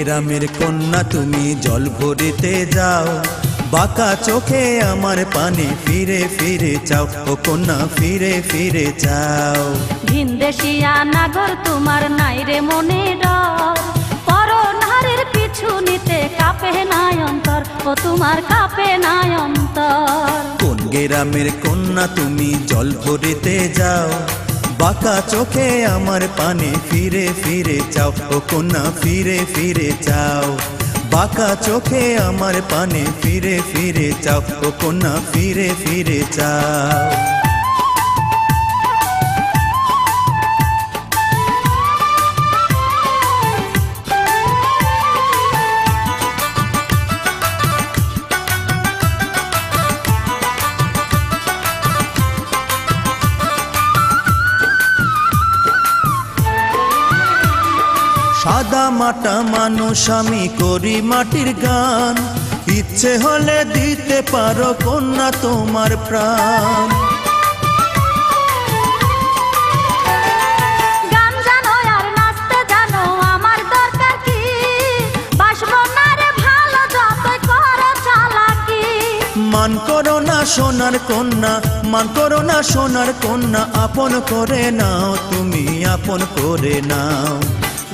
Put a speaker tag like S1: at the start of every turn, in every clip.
S1: গ্রামের কন্যা তুমি জল ভরিতে যাও, বাঁকা চোখে আমার পানি ফিরে ফিরে চাও, ও কন্যা ফিরে ফিরে চাও।
S2: ভিনদেশিয়া নাগর তোমার নাই রে মনে ডর, পরনারীর পিছু নিতে কাঁপে নাই অন্তর, ও তোমার কাঁপে নাই অন্তর।
S1: কোন গ্রামের কন্যা তুমি জল ভরিতে যাও, বাঁকা চোখে আমার পানি ফিরে ফিরে চাও, ও কন্যা ফিরে ফিরে চাও। বাঁকা চোখে আমার পানি ফিরে ফিরে চাও, ও কন্যা ফিরে ফিরে চাও। সাদা মাটা মানুষ আমি করি মাটির গান, ইচ্ছে হলে দিতে পারো কন্যা তোমার প্রাণ।
S2: গান জানো আর নাচতে জানো, আমার দরকার কি? বাসবো না রে ভালো যতই করো চালাকি।
S1: মান করো না সোনার কন্যা, মান করো না সোনার কন্যা, আপন করে নাও তুমি আপন করে নাও।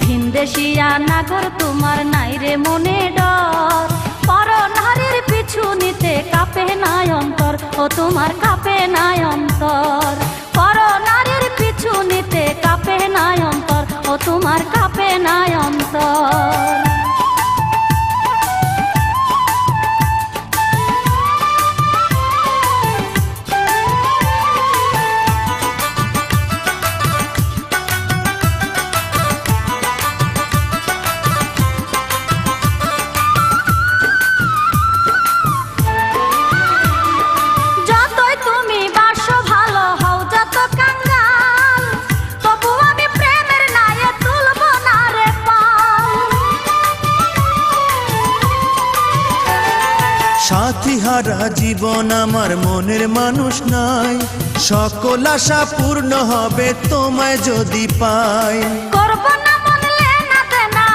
S2: ভিনদেশিয়া নাগর তোমার নাই রে মনে ডর, পরনারীর পিছু নিতে কাঁপে নাই অন্তর, ও তোমার কাঁপে নাই অন্তর। পরনারীর পিছু নিতে কাঁপে নাই অন্তর, ও তোমার কাঁপে নাই অন্তর।
S1: সাথী হারা জীবন আমার মনের মানুষ নাই, সকল আশা পূর্ণ হবে তোমায় যদি পাই।
S2: করব না মনলে না দেনা,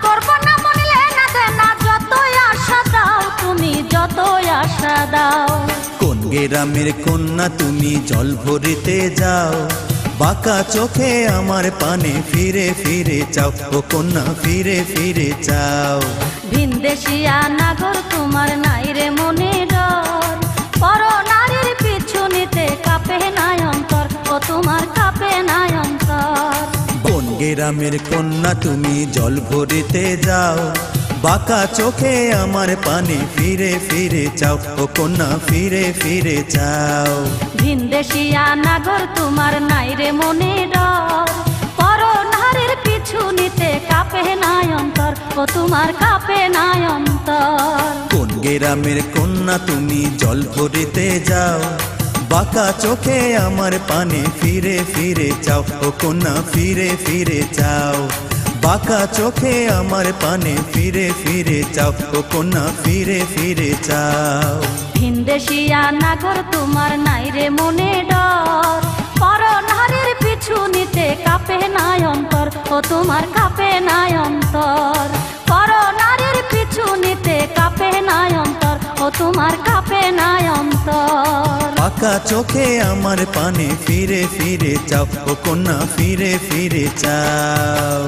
S2: করব না মনলে না দেনা, যতই আশা দাও তুমি যতই আশা দাও।
S1: কোন গ্রামের কন্যা তুমি জল ভরিতে যাও, বাঁকা চোখে আমার পানে ফিরে ফিরে চাও, ও কন্যা ফিরে ফিরে চাও।
S2: ভিনদেশিয়া নাগর তোমার নাই রে মনে ডর, পরনারীর পিছু নিতে কাঁপে নাই অন্তর, ও তোমার কাঁপে নাই অন্তর।
S1: কোন গ্রামের কন্যা তুমি জল ভরিতে যাও, বাঁকা চোখে আমার পানি ফিরে ফিরে চাও, ও কন্যা ফিরে ফিরে চাও।
S2: ভিনদেশিয়া নাগর তোমার নাই রে মনে ডর, পরনারীর পিছু নিতে কাঁপে নাই অন্তর, ও তোমার কাঁপে নাই অন্তর।
S1: কোন গ্রামের কন্যা তুমি জল ভরিতে যাও, বাঁকা চোখে আমার পানি ফিরে ফিরে চাও, ও কন্যা ফিরে ফিরে চাও। বাঁকা চোখে আমার পানে ফিরে ফিরে চাও, ও কন্যা ফিরে ফিরে চাও।
S2: ভিনদেশিয়া নাগর তোমার নাই রে মনে ডর, পরনারীর পিছু নিতে কাঁপে নাই অন্তর, ও তোমার কাঁপে নাই অন্তর। পরনারীর পিছু নিতে কাঁপে নাই অন্তর, ও তোমার কাঁপে নাই অন্তর।
S1: বাঁকা চোখে আমার পানে ফিরে ফিরে চাও, ও কন্যা ফিরে ফিরে চাও।